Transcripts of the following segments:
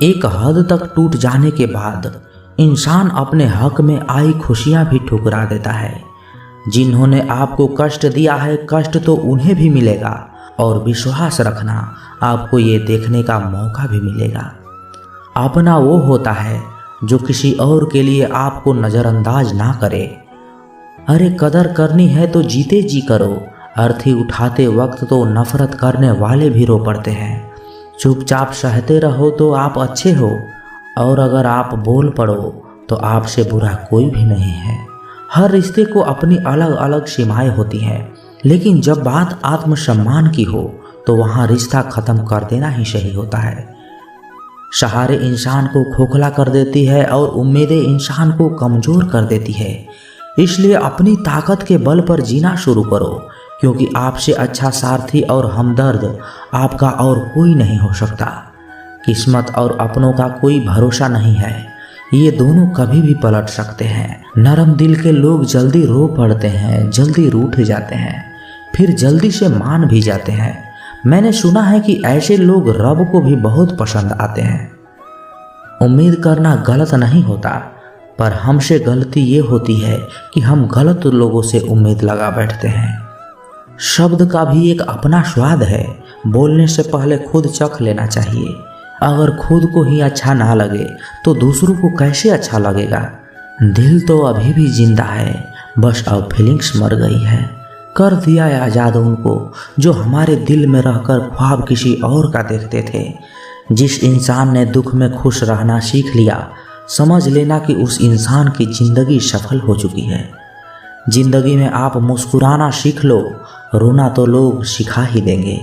एक हद तक टूट जाने के बाद इंसान अपने हक में आई खुशियां भी ठुकरा देता है। जिन्होंने आपको कष्ट दिया है, कष्ट तो उन्हें भी मिलेगा, और विश्वास रखना, आपको ये देखने का मौका भी मिलेगा। अपना वो होता है जो किसी और के लिए आपको नज़रअंदाज ना करे। अरे कदर करनी है तो जीते जी करो। अर्थी उठाते वक्त तो नफरत करने वाले भी रो पड़ते हैं। चुपचाप सहते रहो तो आप अच्छे हो, और अगर आप बोल पड़ो तो आपसे बुरा कोई भी नहीं है। हर रिश्ते को अपनी अलग अलग सीमाएं होती हैं, लेकिन जब बात आत्मसम्मान की हो तो वहाँ रिश्ता ख़त्म कर देना ही सही होता है। सहारे इंसान को खोखला कर देती है और उम्मीदें इंसान को कमज़ोर कर देती है। इसलिए अपनी ताकत के बल पर जीना शुरू करो, क्योंकि आपसे अच्छा सारथी और हमदर्द आपका और कोई नहीं हो सकता। किस्मत और अपनों का कोई भरोसा नहीं है, ये दोनों कभी भी पलट सकते हैं। नरम दिल के लोग जल्दी रो पड़ते हैं, जल्दी रूठ जाते हैं, फिर जल्दी से मान भी जाते हैं। मैंने सुना है कि ऐसे लोग रब को भी बहुत पसंद आते हैं। उम्मीद करना गलत नहीं होता, पर हमसे गलती ये होती है कि हम गलत लोगों से उम्मीद लगा बैठते हैं। शब्द का भी एक अपना स्वाद है, बोलने से पहले खुद चख लेना चाहिए। अगर खुद को ही अच्छा ना लगे तो दूसरों को कैसे अच्छा लगेगा। दिल तो अभी भी जिंदा है, बस अब फीलिंग्स मर गई है। कर दिया है आज़ाद उनको जो हमारे दिल में रहकर ख्वाब किसी और का देखते थे। जिस इंसान ने दुख में खुश रहना सीख लिया, समझ लेना कि उस इंसान की ज़िंदगी सफल हो चुकी है। ज़िंदगी में आप मुस्कुराना सीख लो, रोना तो लोग सिखा ही देंगे।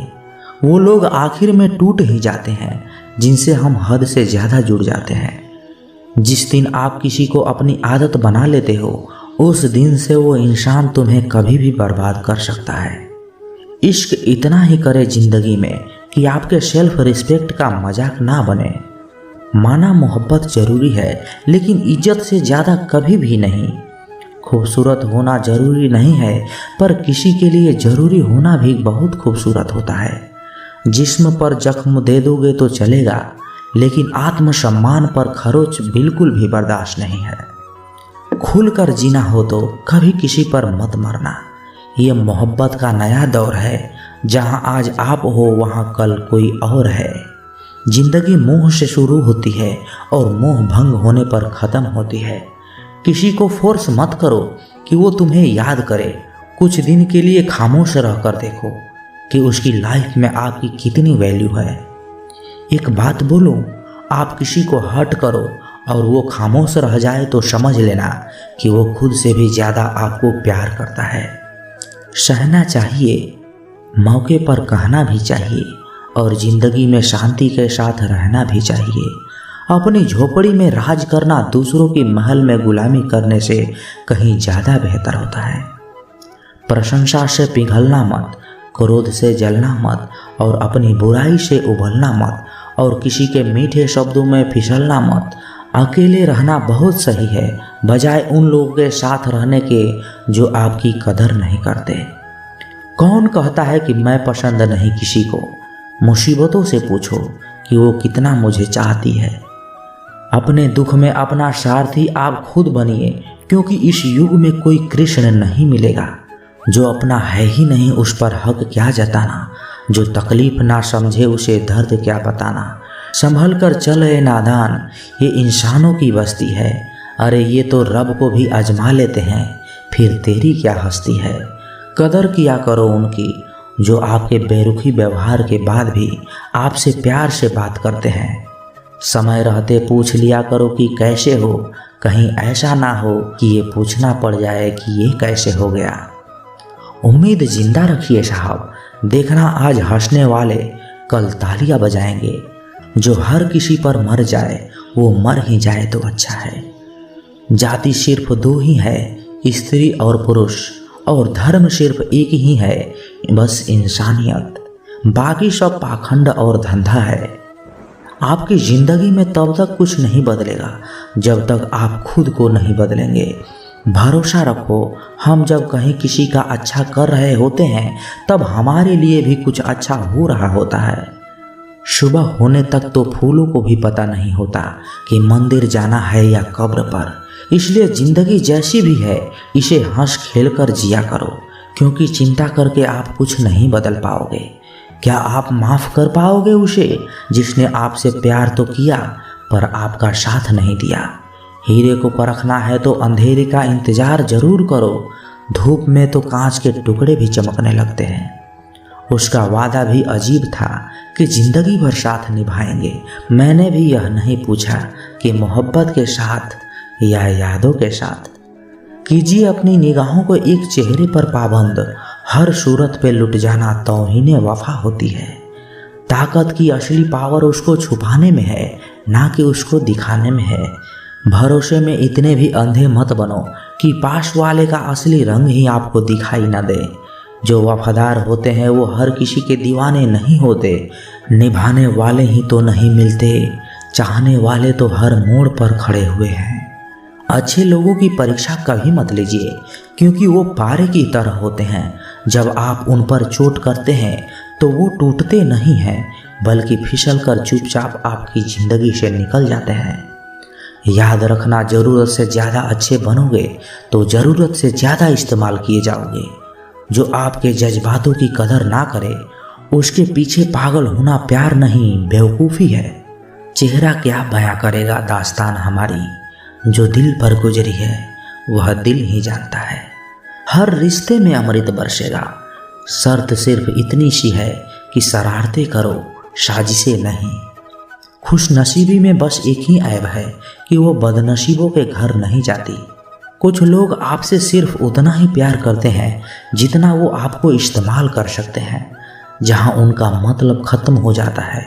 वो लोग आखिर में टूट ही जाते हैं जिनसे हम हद से ज़्यादा जुड़ जाते हैं। जिस दिन आप किसी को अपनी आदत बना लेते हो, उस दिन से वो इंसान तुम्हें कभी भी बर्बाद कर सकता है। इश्क इतना ही करे ज़िंदगी में कि आपके सेल्फ रिस्पेक्ट का मजाक ना बने। माना मोहब्बत ज़रूरी है, लेकिन इज्जत से ज़्यादा कभी भी नहीं। खूबसूरत होना ज़रूरी नहीं है, पर किसी के लिए ज़रूरी होना भी बहुत खूबसूरत होता है। जिस्म पर जख्म दे दोगे तो चलेगा, लेकिन आत्मसम्मान पर खरोच बिल्कुल भी बर्दाश्त नहीं है। खुलकर जीना हो तो कभी किसी पर मत मरना। ये मोहब्बत का नया दौर है, जहाँ आज आप हो वहाँ कल कोई और है। जिंदगी मोह से शुरू होती है और मोह भंग होने पर ख़त्म होती है। किसी को फोर्स मत करो कि वो तुम्हें याद करे। कुछ दिन के लिए खामोश रहकर देखो कि उसकी लाइफ में आपकी कितनी वैल्यू है। एक बात बोलो, आप किसी को हर्ट करो और वो खामोश रह जाए तो समझ लेना कि वो खुद से भी ज़्यादा आपको प्यार करता है। सहना चाहिए, मौके पर कहना भी चाहिए, और ज़िंदगी में शांति के साथ रहना भी चाहिए। अपनी झोपड़ी में राज करना दूसरों की महल में गुलामी करने से कहीं ज़्यादा बेहतर होता है। प्रशंसा से पिघलना मत, क्रोध से जलना मत, और अपनी बुराई से उबलना मत, और किसी के मीठे शब्दों में फिसलना मत। अकेले रहना बहुत सही है, बजाय उन लोगों के साथ रहने के जो आपकी कदर नहीं करते। कौन कहता है कि मैं पसंद नहीं किसी को? मुसीबतों से पूछो कि वो कितना मुझे चाहती है। अपने दुख में अपना सारथी आप खुद बनिए, क्योंकि इस युग में कोई कृष्ण नहीं मिलेगा। जो अपना है ही नहीं उस पर हक क्या जताना। जो तकलीफ ना समझे उसे दर्द क्या बताना। संभल कर चले नादान, ये इंसानों की बस्ती है। अरे ये तो रब को भी आजमा लेते हैं, फिर तेरी क्या हस्ती है। कदर किया करो उनकी जो आपके बेरुखी व्यवहार के बाद भी आपसे प्यार से बात करते हैं। समय रहते पूछ लिया करो कि कैसे हो, कहीं ऐसा ना हो कि ये पूछना पड़ जाए कि ये कैसे हो गया। उम्मीद जिंदा रखिए साहब, देखना आज हंसने वाले कल तालियां बजाएंगे। जो हर किसी पर मर जाए वो मर ही जाए तो अच्छा है। जाति सिर्फ दो ही है, स्त्री और पुरुष, और धर्म सिर्फ एक ही है, बस इंसानियत। बाकी सब पाखंड और धंधा है। आपकी ज़िंदगी में तब तक कुछ नहीं बदलेगा जब तक आप खुद को नहीं बदलेंगे। भरोसा रखो, हम जब कहीं किसी का अच्छा कर रहे होते हैं तब हमारे लिए भी कुछ अच्छा हो रहा होता है। सुबह होने तक तो फूलों को भी पता नहीं होता कि मंदिर जाना है या कब्र पर। इसलिए जिंदगी जैसी भी है इसे हंस खेल कर जिया करो, क्योंकि चिंता करके आप कुछ नहीं बदल पाओगे। क्या आप माफ़ कर पाओगे उसे जिसने आपसे प्यार तो किया पर आपका साथ नहीं दिया? हीरे को परखना है तो अंधेरे का इंतजार जरूर करो, धूप में तो कांच के टुकड़े भी चमकने लगते हैं। उसका वादा भी अजीब था कि जिंदगी भर साथ निभाएंगे। मैंने भी यह नहीं पूछा कि मोहब्बत के साथ या यादों के साथ। कीजिए अपनी निगाहों को एक चेहरे पर पाबंद, हर सूरत पे लुट जाना तौहीने वफा होती है। ताकत की असली पावर उसको छुपाने में है, ना कि उसको दिखाने में है। भरोसे में इतने भी अंधे मत बनो कि पास वाले का असली रंग ही आपको दिखाई न दे। जो वफादार होते हैं वो हर किसी के दीवाने नहीं होते। निभाने वाले ही तो नहीं मिलते, चाहने वाले तो हर मोड़ पर खड़े हुए हैं। अच्छे लोगों की परीक्षा कभी मत लीजिए, क्योंकि वो पारे की तरह होते हैं। जब आप उन पर चोट करते हैं तो वो टूटते नहीं हैं, बल्कि फिसल कर चुपचाप आपकी ज़िंदगी से निकल जाते हैं। याद रखना, ज़रूरत से ज़्यादा अच्छे बनोगे तो ज़रूरत से ज़्यादा इस्तेमाल किए जाओगे। जो आपके जज्बातों की कदर ना करे उसके पीछे पागल होना प्यार नहीं, बेवकूफ़ी है। चेहरा क्या बयां करेगा दास्तान हमारी, जो दिल पर गुजरी है वह दिल ही जानता है। हर रिश्ते में अमृत बरसेगा, शर्त सिर्फ इतनी सी है कि शरारतें करो, साजिशें नहीं। खुशनसीबी में बस एक ही ऐब है कि वो बदनसीबों के घर नहीं जाती। कुछ लोग आपसे सिर्फ उतना ही प्यार करते हैं जितना वो आपको इस्तेमाल कर सकते हैं। जहाँ उनका मतलब ख़त्म हो जाता है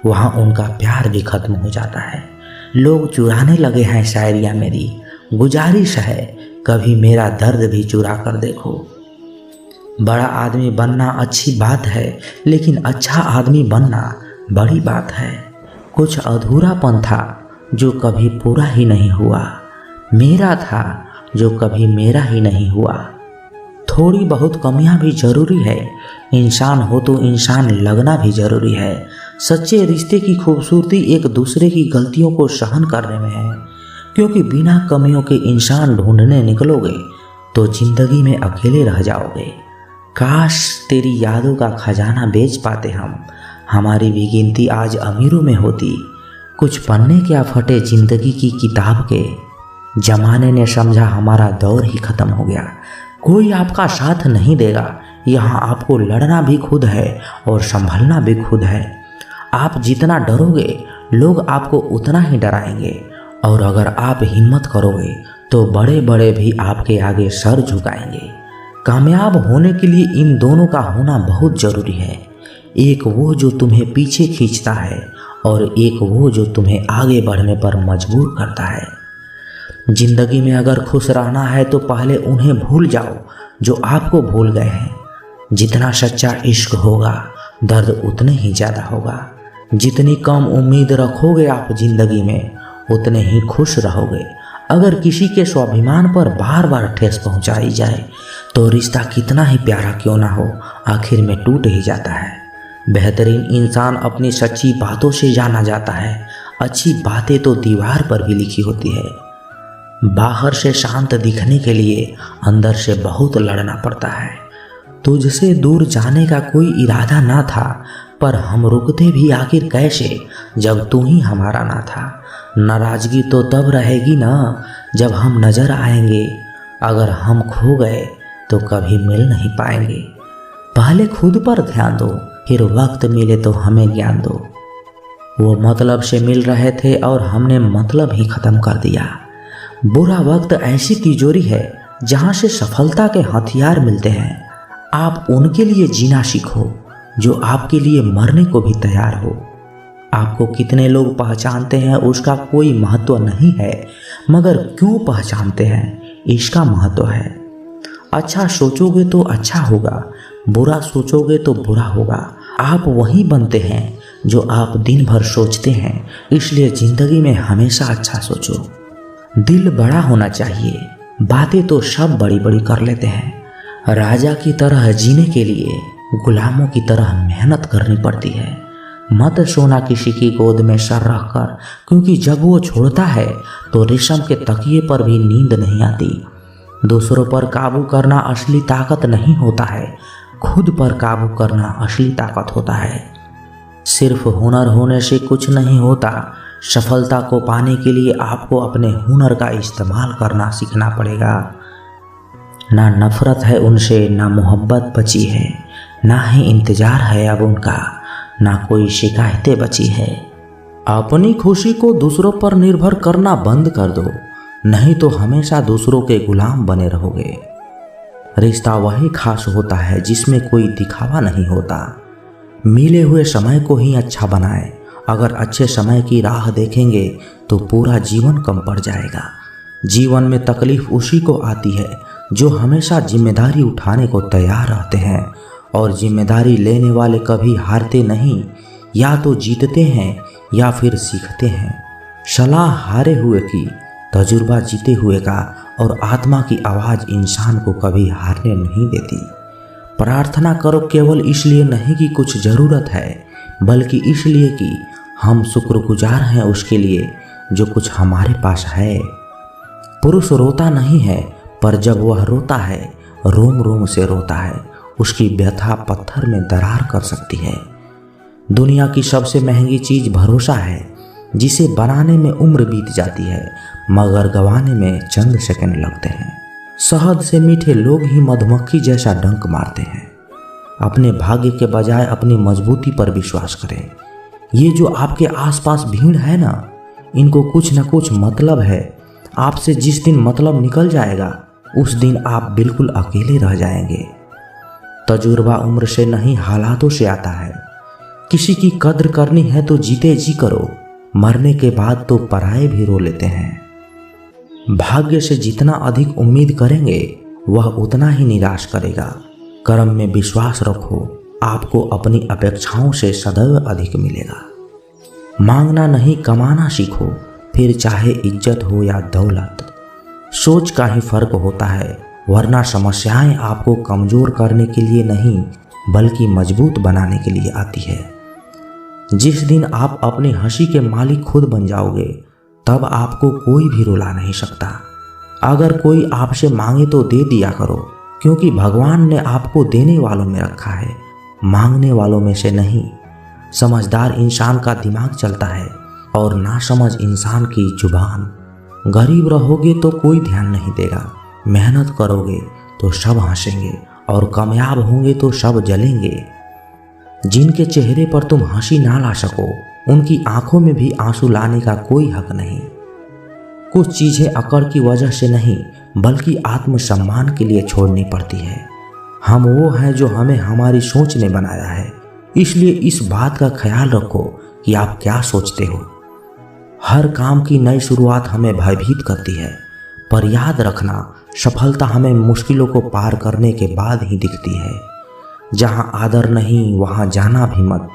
वहाँ उनका प्यार भी ख़त्म हो जाता है। लोग चुराने लगे हैं शायरियाँ मेरी, गुजारिश है कभी मेरा दर्द भी चुरा कर देखो। बड़ा आदमी बनना अच्छी बात है, लेकिन अच्छा आदमी बनना बड़ी बात है। कुछ अधूरापन था जो कभी पूरा ही नहीं हुआ, मेरा था जो कभी मेरा ही नहीं हुआ। थोड़ी बहुत कमियां भी ज़रूरी है, इंसान हो तो इंसान लगना भी ज़रूरी है। सच्चे रिश्ते की खूबसूरती एक दूसरे की गलतियों को सहन करने में है, क्योंकि बिना कमियों के इंसान ढूंढने निकलोगे तो ज़िंदगी में अकेले रह जाओगे। काश तेरी यादों का खजाना बेच पाते हम, हमारी भी गिनती आज अमीरों में होती। कुछ पन्ने क्या फटे ज़िंदगी की किताब के, जमाने ने समझा हमारा दौर ही ख़त्म हो गया। कोई आपका साथ नहीं देगा, यहाँ आपको लड़ना भी खुद है और संभलना भी खुद है। आप जितना डरोगे लोग आपको उतना ही डराएंगे, और अगर आप हिम्मत करोगे तो बड़े बड़े भी आपके आगे सर झुकाएंगे। कामयाब होने के लिए इन दोनों का होना बहुत ज़रूरी है, एक वो जो तुम्हें पीछे खींचता है और एक वो जो तुम्हें आगे बढ़ने पर मजबूर करता है। जिंदगी में अगर खुश रहना है तो पहले उन्हें भूल जाओ जो आपको भूल गए हैं। जितना सच्चा इश्क होगा दर्द उतने ही ज़्यादा होगा। जितनी कम उम्मीद रखोगे आप जिंदगी में उतने ही खुश रहोगे। अगर किसी के स्वाभिमान पर बार बार ठेस पहुंचाई जाए तो रिश्ता कितना ही प्यारा क्यों ना हो आखिर में टूट ही जाता है। बेहतरीन इंसान अपनी सच्ची बातों से जाना जाता है। अच्छी बातें तो दीवार पर भी लिखी होती है। बाहर से शांत दिखने के लिए अंदर से बहुत लड़ना पड़ता है। तुझसे दूर जाने का कोई इरादा ना था, पर हम रुकते भी आखिर कैसे जब तू ही हमारा ना था। नाराज़गी तो तब रहेगी ना जब हम नज़र आएंगे। अगर हम खो गए तो कभी मिल नहीं पाएंगे। पहले खुद पर ध्यान दो, फिर वक्त मिले तो हमें ज्ञान दो। वो मतलब से मिल रहे थे और हमने मतलब ही ख़त्म कर दिया। बुरा वक्त ऐसी तिजोरी है जहाँ से सफलता के हथियार मिलते हैं। आप उनके लिए जीना सीखो जो आपके लिए मरने को भी तैयार हो। आपको कितने लोग पहचानते हैं उसका कोई महत्व नहीं है, मगर क्यों पहचानते हैं इसका महत्व है। अच्छा सोचोगे तो अच्छा होगा, बुरा सोचोगे तो बुरा होगा। आप वही बनते हैं जो आप दिन भर सोचते हैं, इसलिए ज़िंदगी में हमेशा अच्छा सोचो। दिल बड़ा होना चाहिए बातें तो सब बड़ी बड़ी कर लेते हैं। राजा की तरह जीने के लिए गुलामों की तरह मेहनत करनी पड़ती है। मत सोना किसी की गोद में सर रखकर, क्योंकि जब वो छोड़ता है तो रेशम के तकिए पर भी नींद नहीं आती। दूसरों पर काबू करना असली ताकत नहीं होता है, खुद पर काबू करना असली ताकत होता है। सिर्फ हुनर होने से कुछ नहीं होता। सफलता को पाने के लिए आपको अपने हुनर का इस्तेमाल करना सीखना पड़ेगा। ना नफरत है उनसे, ना मोहब्बत बची है, ना ही इंतजार है अब उनका, ना कोई शिकायतें बची है। अपनी खुशी को दूसरों पर निर्भर करना बंद कर दो, नहीं तो हमेशा दूसरों के गुलाम बने रहोगे। रिश्ता वही खास होता है जिसमें कोई दिखावा नहीं होता। मिले हुए समय को ही अच्छा बनाएं। अगर अच्छे समय की राह देखेंगे तो पूरा जीवन कम पड़ जाएगा। जीवन में तकलीफ उसी को आती है जो हमेशा जिम्मेदारी उठाने को तैयार रहते हैं, और जिम्मेदारी लेने वाले कभी हारते नहीं, या तो जीतते हैं या फिर सीखते हैं। सलाह हारे हुए की, तजुर्बा जीते हुए का, और आत्मा की आवाज़ इंसान को कभी हारने नहीं देती। प्रार्थना करो केवल इसलिए नहीं कि कुछ ज़रूरत है, बल्कि इसलिए कि हम शुक्रगुजार हैं उसके लिए जो कुछ हमारे पास है। पुरुष रोता नहीं है, पर जब वह रोता है रोम रोम से रोता है। उसकी व्यथा पत्थर में दरार कर सकती है। दुनिया की सबसे महंगी चीज़ भरोसा है, जिसे बनाने में उम्र बीत जाती है मगर गंवाने में चंद सेकंड लगते हैं। शहद से मीठे लोग ही मधुमक्खी जैसा डंक मारते हैं। अपने भाग्य के बजाय अपनी मजबूती पर विश्वास करें। ये जो आपके आसपास भीड़ है ना, इनको कुछ न कुछ मतलब है। आपसे जिस दिन मतलब निकल जाएगा उस दिन आप बिल्कुल अकेले रह जाएंगे। तजुर्बा उम्र से नहीं हालातों से आता है। किसी की कद्र करनी है तो जीते जी करो, मरने के बाद तो पराये भी रो लेते हैं। भाग्य से जितना अधिक उम्मीद करेंगे वह उतना ही निराश करेगा। कर्म में विश्वास रखो, आपको अपनी अपेक्षाओं से सदैव अधिक मिलेगा। मांगना नहीं कमाना सीखो, फिर चाहे इज्जत हो या दौलत। सोच का ही फर्क होता है, वरना समस्याएं आपको कमजोर करने के लिए नहीं बल्कि मजबूत बनाने के लिए आती है। जिस दिन आप अपनी हंसी के मालिक खुद बन जाओगे तब आपको कोई भी रुला नहीं सकता। अगर कोई आपसे मांगे तो दे दिया करो, क्योंकि भगवान ने आपको देने वालों में रखा है, मांगने वालों में से नहीं। समझदार इंसान का दिमाग चलता है और नासमझ इंसान की जुबान। गरीब रहोगे तो कोई ध्यान नहीं देगा, मेहनत करोगे तो सब हंसेंगे, और कामयाब होंगे तो सब जलेंगे। जिनके चेहरे पर तुम हंसी ना ला सको उनकी आंखों में भी आंसू लाने का कोई हक नहीं। कुछ चीज़ें अकड़ की वजह से नहीं बल्कि आत्मसम्मान के लिए छोड़नी पड़ती है। हम वो हैं जो हमें हमारी सोच ने बनाया है, इसलिए इस बात का ख्याल रखो कि आप क्या सोचते हो। हर काम की नई शुरुआत हमें भयभीत करती है, पर याद रखना सफलता हमें मुश्किलों को पार करने के बाद ही दिखती है। जहाँ आदर नहीं वहाँ जाना भी मत,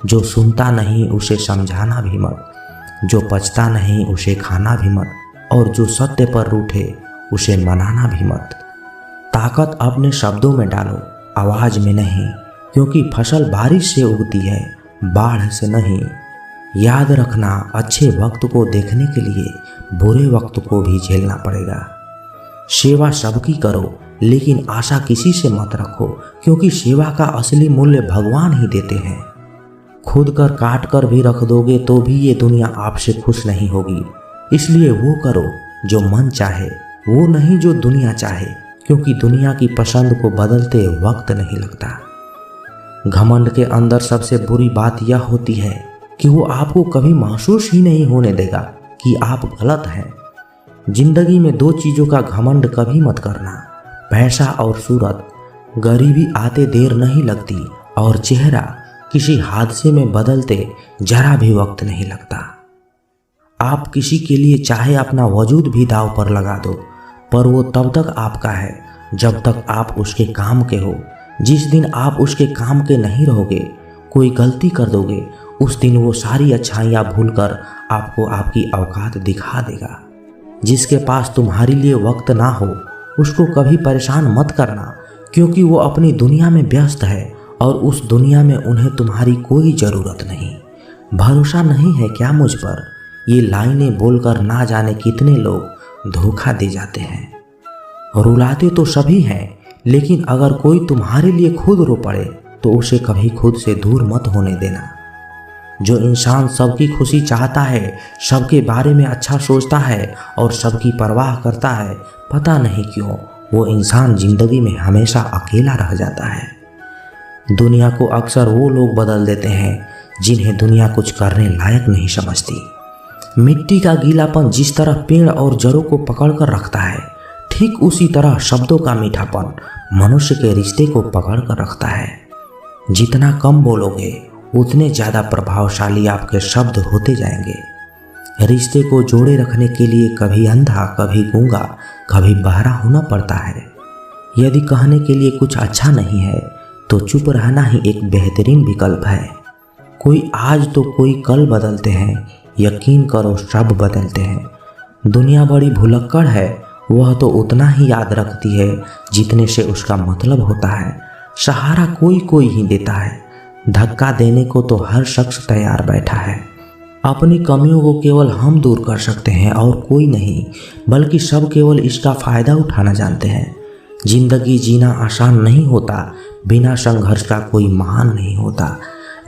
जो सुनता नहीं उसे समझाना भी मत, जो पचता नहीं उसे खाना भी मत, और जो सत्य पर रूठे उसे मनाना भी मत। ताकत अपने शब्दों में डालो, आवाज़ में नहीं, क्योंकि फसल बारिश से उगती है, बाढ़ से नहीं। याद रखना, अच्छे वक्त को देखने के लिए बुरे वक्त को भी झेलना पड़ेगा। सेवा सबकी करो, लेकिन आशा किसी से मत रखो, क्योंकि सेवा का असली मूल्य भगवान ही देते हैं। खुद कर काट कर भी रख दोगे तो भी ये दुनिया आपसे खुश नहीं होगी। इसलिए वो करो जो मन चाहे, वो नहीं जो दुनिया चाहे, क्योंकि दुनिया की पसंद को बदलते वक्त नहीं लगता। घमंड के अंदर सबसे बुरी बात यह होती है कि वो आपको कभी महसूस ही नहीं होने देगा कि आप गलत हैं। जिंदगी में दो चीज़ों का घमंड कभी मत करना, पैसा और सूरत। गरीबी आते देर नहीं लगती और चेहरा किसी हादसे में बदलते जरा भी वक्त नहीं लगता। आप किसी के लिए चाहे अपना वजूद भी दांव पर लगा दो, पर वो तब तक आपका है जब तक आप उसके काम के हो। जिस दिन आप उसके काम के नहीं रहोगे, कोई गलती कर दोगे, उस दिन वो सारी अच्छाइयाँ भूलकर आपको आपकी औकात दिखा देगा। जिसके पास तुम्हारे लिए वक्त ना हो उसको कभी परेशान मत करना, क्योंकि वो अपनी दुनिया में व्यस्त है और उस दुनिया में उन्हें तुम्हारी कोई ज़रूरत नहीं। भरोसा नहीं है क्या मुझ पर? ये लाइनें बोलकर ना जाने कितने लोग धोखा दे जाते हैं। रुलाते तो सभी हैं, लेकिन अगर कोई तुम्हारे लिए खुद रो पड़े तो उसे कभी खुद से दूर मत होने देना। जो इंसान सबकी खुशी चाहता है, सबके बारे में अच्छा सोचता है और सबकी परवाह करता है, पता नहीं क्यों वो इंसान जिंदगी में हमेशा अकेला रह जाता है। दुनिया को अक्सर वो लोग बदल देते हैं जिन्हें दुनिया कुछ करने लायक नहीं समझती। मिट्टी का गीलापन जिस तरह पेड़ और जड़ों को पकड़ कर रखता है, ठीक उसी तरह शब्दों का मीठापन मनुष्य के रिश्ते को पकड़ कर रखता है। जितना कम बोलोगे उतने ज़्यादा प्रभावशाली आपके शब्द होते जाएंगे। रिश्ते को जोड़े रखने के लिए कभी अंधा, कभी गूंगा, कभी बहरा होना पड़ता है। यदि कहने के लिए कुछ अच्छा नहीं है तो चुप रहना ही एक बेहतरीन विकल्प है। कोई आज तो कोई कल बदलते हैं, यकीन करो सब बदलते हैं। दुनिया बड़ी भुलक्कड़ है, वह तो उतना ही याद रखती है जितने से उसका मतलब होता है। सहारा कोई कोई ही देता है, धक्का देने को तो हर शख्स तैयार बैठा है। अपनी कमियों को केवल हम दूर कर सकते हैं और कोई नहीं, बल्कि सब केवल इसका फ़ायदा उठाना जानते हैं। जिंदगी जीना आसान नहीं होता, बिना संघर्ष का कोई महान नहीं होता।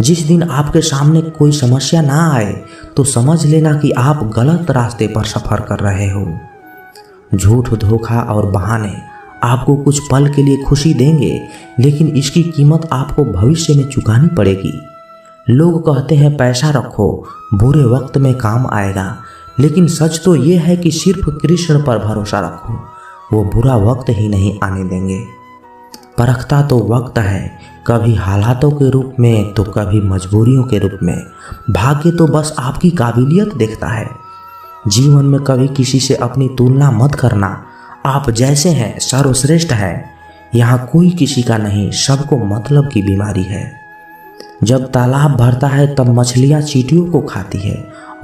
जिस दिन आपके सामने कोई समस्या ना आए तो समझ लेना कि आप गलत रास्ते पर सफ़र कर रहे हो। झूठ, धोखा और बहाने आपको कुछ पल के लिए खुशी देंगे, लेकिन इसकी कीमत आपको भविष्य में चुकानी पड़ेगी। लोग कहते हैं पैसा रखो, बुरे वक्त में काम आएगा, लेकिन सच तो ये है कि सिर्फ कृष्ण पर भरोसा रखो, वो बुरा वक्त ही नहीं आने देंगे। परखता तो वक्त है, कभी हालातों के रूप में तो कभी मजबूरियों के रूप में। भाग्य तो बस आपकी काबिलियत देखता है। जीवन में कभी किसी से अपनी तुलना मत करना। आप जैसे हैं सर्वश्रेष्ठ हैं। यहाँ कोई किसी का नहीं, सबको मतलब की बीमारी है। जब तालाब भरता है तब मछलियाँ चींटियों को खाती है,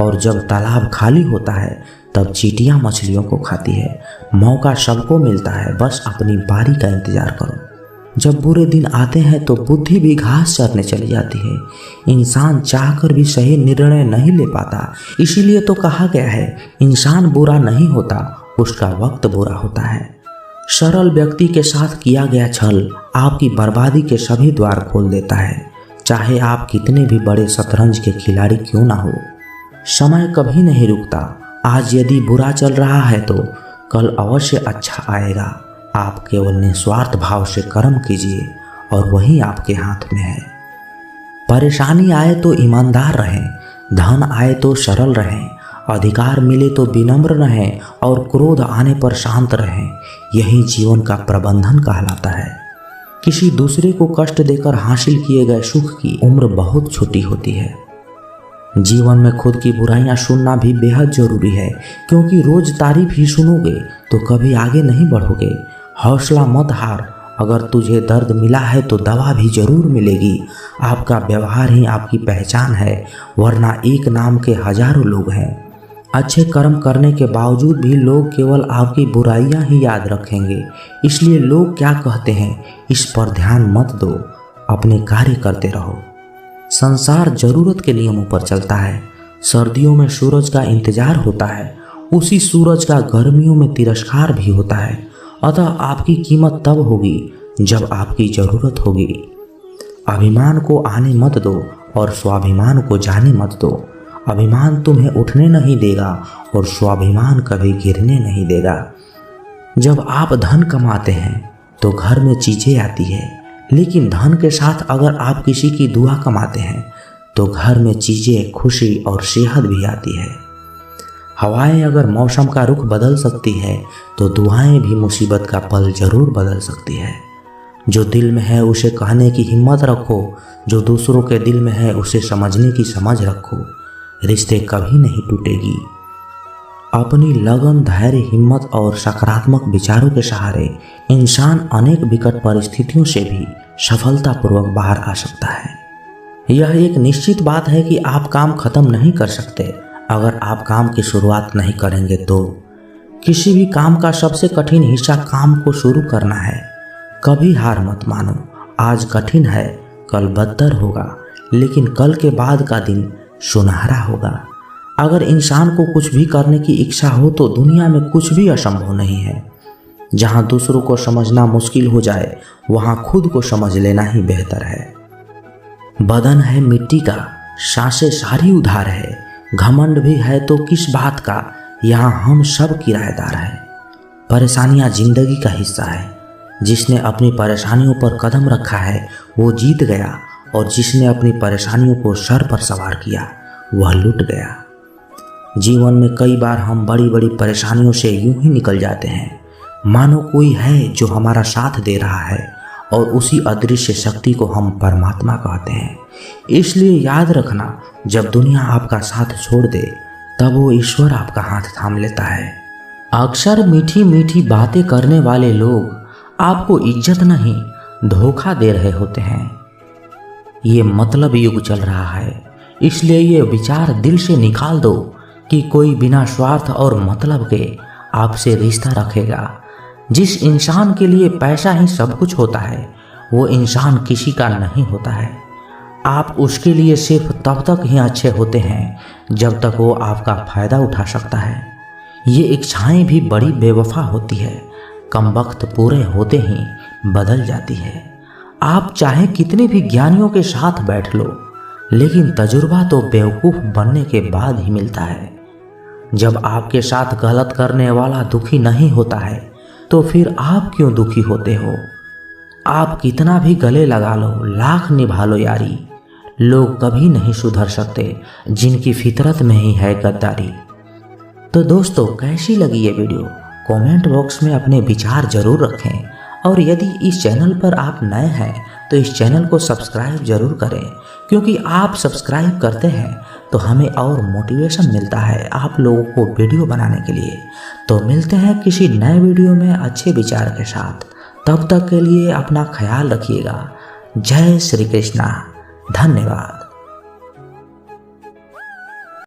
और जब तालाब खाली होता है तब चींटियाँ मछलियों को खाती है। मौका सबको मिलता है, बस अपनी बारी का इंतजार करो। जब बुरे दिन आते हैं तो बुद्धि भी घास चरने चली जाती है। इंसान चाहकर भी सही निर्णय नहीं ले पाता, इसीलिए तो कहा गया है इंसान बुरा नहीं होता, उसका वक्त बुरा होता है। सरल व्यक्ति के साथ किया गया छल आपकी बर्बादी के सभी द्वार खोल देता है, चाहे आप कितने भी बड़े शतरंज के खिलाड़ी क्यों ना हो। समय कभी नहीं रुकता। आज यदि बुरा चल रहा है तो कल अवश्य अच्छा आएगा। आप केवल निस्वार्थ भाव से कर्म कीजिए और वही आपके हाथ में है। परेशानी आए तो ईमानदार रहें, धन आए तो सरल रहें, अधिकार मिले तो विनम्र रहें और क्रोध आने पर शांत रहें। यही जीवन का प्रबंधन कहलाता है। किसी दूसरे को कष्ट देकर हासिल किए गए सुख की उम्र बहुत छोटी होती है। जीवन में खुद की बुराइयां सुनना भी बेहद जरूरी है, क्योंकि रोज तारीफ ही सुनोगे तो कभी आगे नहीं बढ़ोगे। हौसला मत हार, अगर तुझे दर्द मिला है तो दवा भी जरूर मिलेगी। आपका व्यवहार ही आपकी पहचान है, वरना एक नाम के हजारों लोग हैं। अच्छे कर्म करने के बावजूद भी लोग केवल आपकी बुराइयां ही याद रखेंगे, इसलिए लोग क्या कहते हैं इस पर ध्यान मत दो, अपने कार्य करते रहो। संसार जरूरत के नियमों पर चलता है। सर्दियों में सूरज का इंतजार होता है, उसी सूरज का गर्मियों में तिरस्कार भी होता है। अतः आपकी कीमत तब होगी जब आपकी जरूरत होगी। अभिमान को आने मत दो और स्वाभिमान को जाने मत दो। अभिमान तुम्हें उठने नहीं देगा और स्वाभिमान कभी गिरने नहीं देगा। जब आप धन कमाते हैं तो घर में चीजें आती है, लेकिन धन के साथ अगर आप किसी की दुआ कमाते हैं तो घर में चीजें, खुशी और सेहत भी आती है। हवाएं अगर मौसम का रुख बदल सकती है तो दुआएं भी मुसीबत का पल जरूर बदल सकती है। जो दिल में है उसे कहने की हिम्मत रखो, जो दूसरों के दिल में है उसे समझने की समझ रखो। रिश्ते कभी नहीं टूटेगी। अपनी लगन, धैर्य, हिम्मत और सकारात्मक विचारों के सहारे इंसान अनेक विकट परिस्थितियों से भी सफलतापूर्वक बाहर आ सकता है। यह एक निश्चित बात है कि आप काम खत्म नहीं कर सकते अगर आप काम की शुरुआत नहीं करेंगे तो। किसी भी काम का सबसे कठिन हिस्सा काम को शुरू करना है। कभी हार मत मानो। आज कठिन है, कल बदतर होगा, लेकिन कल के बाद का दिन सुनहरा होगा। अगर इंसान को कुछ भी करने की इच्छा हो तो दुनिया में कुछ भी असंभव नहीं है। जहाँ दूसरों को समझना मुश्किल हो जाए वहाँ खुद को समझ लेना ही बेहतर है। बदन है मिट्टी का, सांसें सारी उधार है। घमंड भी है तो किस बात का, यहाँ हम सब किराएदार हैं। परेशानियाँ जिंदगी का हिस्सा है। जिसने अपनी परेशानियों पर कदम रखा है वो जीत गया, और जिसने अपनी परेशानियों को सर पर सवार किया वह लुट गया। जीवन में कई बार हम बड़ी बड़ी परेशानियों से यूं ही निकल जाते हैं मानो कोई है जो हमारा साथ दे रहा है, और उसी अदृश्य शक्ति को हम परमात्मा कहते हैं। इसलिए याद रखना, जब दुनिया आपका साथ छोड़ दे तब वो ईश्वर आपका हाथ थाम लेता है। अक्सर मीठी मीठी बातें करने वाले लोग आपको इज्जत नहीं धोखा दे रहे होते हैं। ये मतलब युग चल रहा है, इसलिए ये विचार दिल से निकाल दो कि कोई बिना स्वार्थ और मतलब के आपसे रिश्ता रखेगा। जिस इंसान के लिए पैसा ही सब कुछ होता है वो इंसान किसी का नहीं होता है। आप उसके लिए सिर्फ तब तक ही अच्छे होते हैं जब तक वो आपका फायदा उठा सकता है। ये इच्छाएं भी बड़ी बेवफा होती है, कम वक्त पूरे होते ही बदल जाती है। आप चाहे कितने भी ज्ञानियों के साथ बैठ लो, लेकिन तजुर्बा तो बेवकूफ़ बनने के बाद ही मिलता है। जब आपके साथ गलत करने वाला दुखी नहीं होता है तो फिर आप क्यों दुखी होते हो? आप कितना भी गले लगा लो, लाख निभा लो यारी, लोग कभी नहीं सुधर सकते जिनकी फितरत में ही है गद्दारी। तो दोस्तों, कैसी लगी ये वीडियो? कमेंट बॉक्स में अपने विचार जरूर रखें, और यदि इस चैनल पर आप नए हैं तो इस चैनल को सब्सक्राइब जरूर करें, क्योंकि आप सब्सक्राइब करते हैं तो हमें और मोटिवेशन मिलता है आप लोगों को वीडियो बनाने के लिए। तो मिलते हैं किसी नए वीडियो में अच्छे विचार के साथ। तब तक के लिए अपना ख्याल रखिएगा। जय श्री कृष्णा। धन्यवाद।